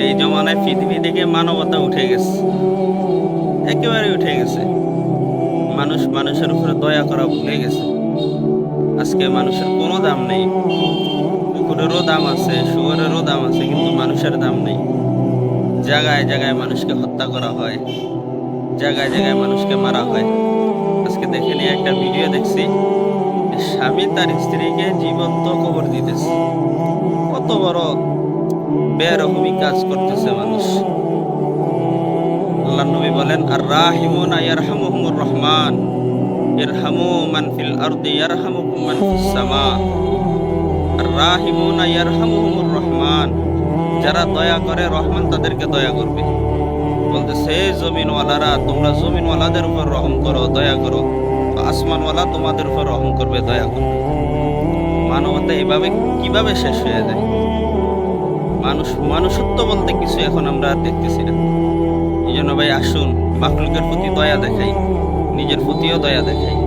এই জমানায় পৃথিবী থেকে মানবতা উঠে গেছে, একেবারে উঠে গেছে। মানুষ মানুষের উপরে দয়া করা ভুলে গেছে। আজকে মানুষের কোনো দাম নেই। কুকুরেরও দাম আছে, শুয়োরেরও দাম আছে, কিন্তু মানুষের দাম নেই। জায়গায় জায়গায় মানুষকে হত্যা করা হয়, জায়গায় জায়গায় মানুষকে মারা হয়। আজকে দেখে নিয়ে একটা ভিডিও দেখছি, স্বামী তার স্ত্রীকে জীবন্ত কবর দিতেছে। কত বড় বেরহমি কাজ করতেছে মানুষ। আল্লাহ নবী বলেন, আর রাহিমুনা ইয়ারহামুহুমুর রহমান ইরহামু মান ফিল আরদি ইয়ারহামুকুম মান ফিস সামা। আর রাহিমুনা ইয়ারহামুহুমুর রহমান, যারা দয়া করে রহমান তাদেরকে দয়া করবে। বলতেছে, জমিনওয়ালারা তোমরা জমিনওয়ালাদের উপর রহম করো, দয়া করো, আসমানওয়ালা তোমাদের উপর রহম করবে, দয়া করবে। মানবতা এভাবে কিভাবে শেষ হয়ে যায়? মানুষত্ব বলতে কিছু এখন আমরা আর দেখতেছি না। এই জন্য ভাই আসুন মাখলুকের প্রতি দয়া দেখাই, নিজের প্রতিও দয়া দেখাই।